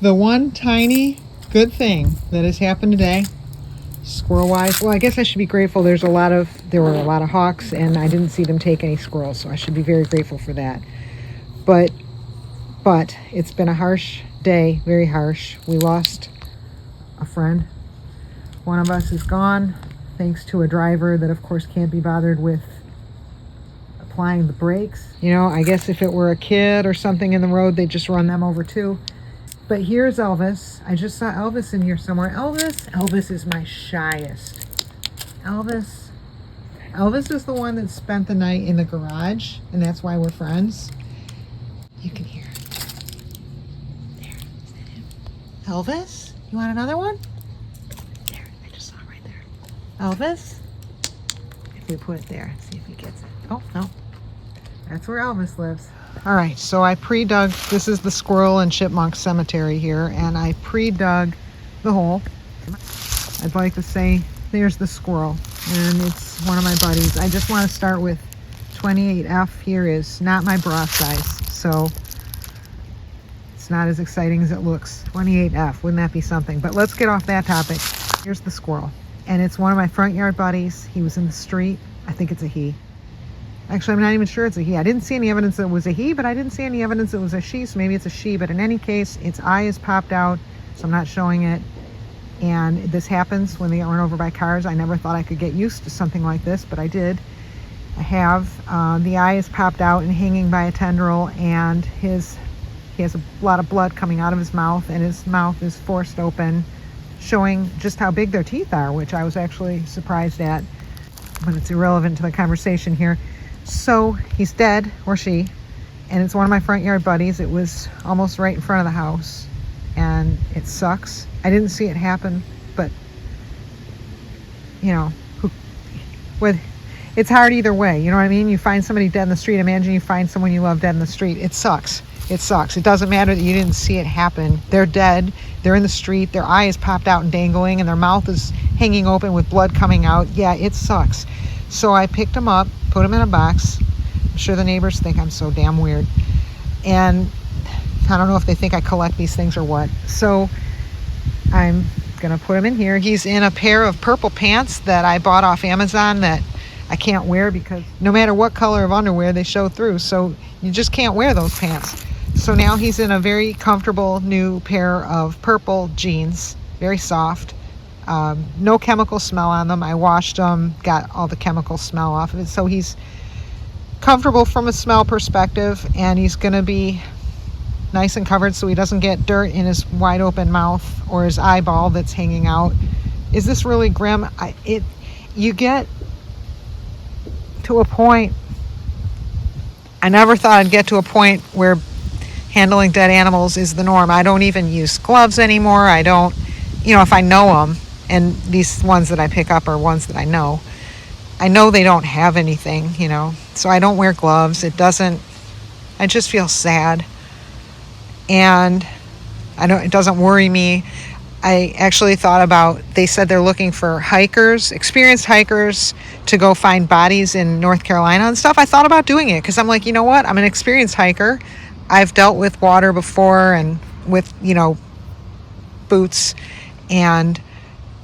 The one tiny good thing that has happened today, squirrel wise, well, I guess I should be grateful. There were a lot of hawks and I didn't see them take any squirrels, so I should be very grateful for that. But it's been a harsh day, very harsh. We lost a friend. One of us is gone thanks to a driver that of course can't be bothered with applying the brakes. You know, I guess if it were a kid or something in the road, they'd just run them over too. But here's Elvis. I just saw Elvis in here somewhere. Elvis is my shyest. Elvis is the one that spent the night in the garage, and that's why we're friends. You can hear it. There, is that him? Elvis? You want another one? There, I just saw it right there. Elvis? If we put it there, see if he gets it. Oh, no. That's where Elvis lives. All right, so I pre-dug, this is the squirrel and chipmunk cemetery here, and I pre-dug the hole. I'd like to say, there's the squirrel, and it's one of my buddies. I just want to start with 28F here is not my bra size, so it's not as exciting as it looks. 28F, wouldn't that be something? But let's get off that topic. Here's the squirrel, and it's one of my front yard buddies. He was in the street. I think it's a he. Actually, I'm not even sure it's a he. I didn't see any evidence that it was a he, but I didn't see any evidence it was a she, so maybe it's a she. But in any case, its eye is popped out, so I'm not showing it. And this happens when they get run over by cars. I never thought I could get used to something like this, but I did. I have. The eye is popped out and hanging by a tendril, and he has a lot of blood coming out of his mouth, and his mouth is forced open, showing just how big their teeth are, which I was actually surprised at, but it's irrelevant to the conversation here. So he's dead, or she, and it's one of my front yard buddies. It was almost right in front of the house, and it sucks. I didn't see it happen, but you know, it's hard either way. You know what I mean? You find somebody dead in the street. Imagine you find someone you love dead in the street. It sucks. It sucks. It doesn't matter that you didn't see it happen. They're dead. They're in the street. Their eye is popped out and dangling, and their mouth is hanging open with blood coming out. Yeah, it sucks. So I picked them up, put them in a box. I'm sure the neighbors think I'm so damn weird. And I don't know if they think I collect these things or what. So I'm going to put him in here. He's in a pair of purple pants that I bought off Amazon that I can't wear because no matter what color of underwear, they show through. So you just can't wear those pants. So now he's in a very comfortable new pair of purple jeans, very soft. No chemical smell on them. I washed them, got all the chemical smell off of it. So he's comfortable from a smell perspective, and he's going to be nice and covered so he doesn't get dirt in his wide open mouth or his eyeball that's hanging out. Is this really grim? You get to a point, I never thought I'd get to a point where handling dead animals is the norm. I don't even use gloves anymore. I don't, if I know them, and these ones that I pick up are ones that I know they don't have anything, so I don't wear gloves. I just feel sad, and it doesn't worry me. I actually thought about, they said they're looking for experienced hikers to go find bodies in North Carolina and stuff. I thought about doing it because I'm like, you know what? I'm an experienced hiker. I've dealt with water before and with, boots, and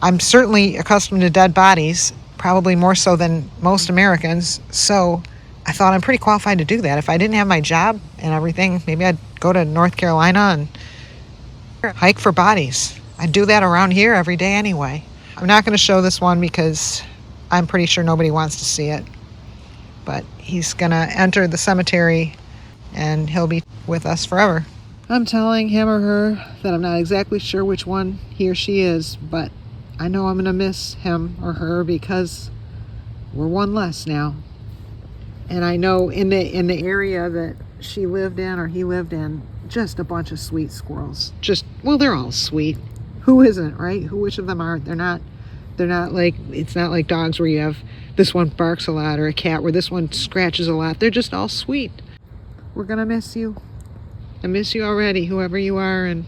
I'm certainly accustomed to dead bodies, probably more so than most Americans. So I thought I'm pretty qualified to do that. If I didn't have my job and everything, maybe I'd go to North Carolina and hike for bodies. I do that around here every day anyway. I'm not going to show this one because I'm pretty sure nobody wants to see it. But he's going to enter the cemetery and he'll be with us forever. I'm telling him or her that I'm not exactly sure which one he or she is, but I know I'm going to miss him or her because we're one less now. And I know in the area that she lived in or he lived in, just a bunch of sweet squirrels. They're all sweet. Who isn't, right? Which of them aren't? They're not like, it's not like dogs where you have this one barks a lot, or a cat where this one scratches a lot. They're just all sweet. We're gonna miss you. I miss you already, whoever you are. And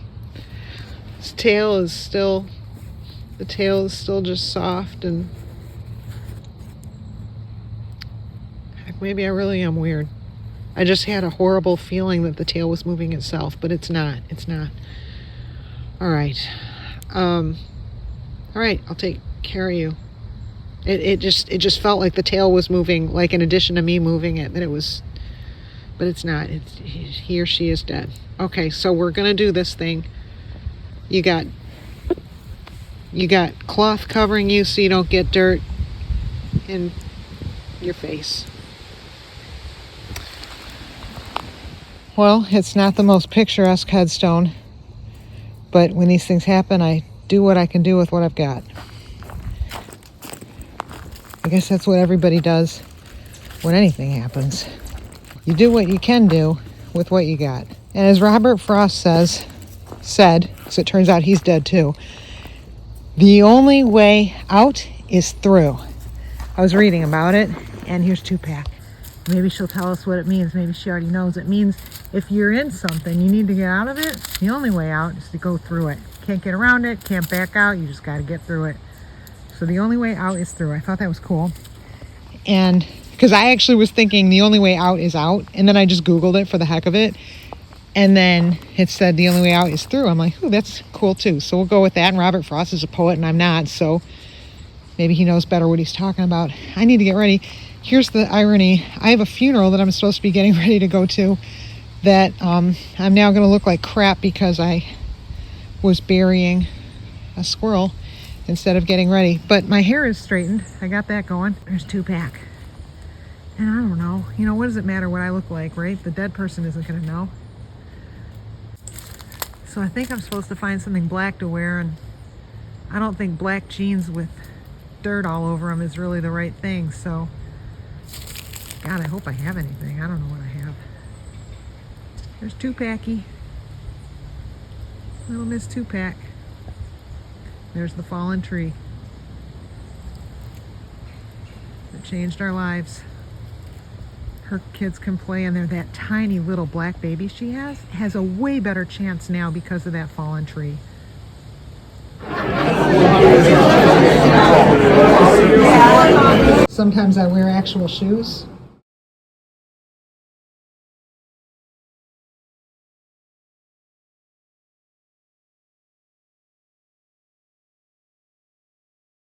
the tail is still just soft, and maybe I really am weird. I just had a horrible feeling that the tail was moving itself, but it's not. All right. All right, I'll take care of you. It just felt like the tail was moving, like in addition to me moving it, that it was, but it's not. He or she is dead. Okay, so we're gonna do this thing. You got cloth covering you so you don't get dirt in your face. Well, it's not the most picturesque headstone, but when these things happen, I do what I can do with what I've got. I guess that's what everybody does when anything happens. You do what you can do with what you got. And as Robert Frost said, because it turns out he's dead too, the only way out is through. I was reading about it, and here's Tupac. Maybe she'll tell us what it means. Maybe she already knows. It means if you're in something, you need to get out of it. The only way out is to go through it. Can't get around it, can't back out. You just got to get through it. So the only way out is through. I thought that was cool. And because I actually was thinking the only way out is out. And then I just Googled it for the heck of it. And then it said the only way out is through. I'm like, ooh, that's cool too. So we'll go with that. And Robert Frost is a poet and I'm not. So maybe he knows better what he's talking about. I need to get ready. Here's the irony. I have a funeral that I'm supposed to be getting ready to go to that I'm now going to look like crap because I was burying a squirrel instead of getting ready. But my hair is straightened. I got that going. There's Tupac. And I don't know. You know, what does it matter what I look like, right? The dead person isn't going to know. So I think I'm supposed to find something black to wear, and I don't think black jeans with dirt all over them is really the right thing. So, God, I hope I have anything. I don't know what I have. There's Tupac-y. Little Miss Tupac. There's the fallen tree that changed our lives. Her kids can play in there. That tiny little black baby she has a way better chance now because of that fallen tree. Sometimes I wear actual shoes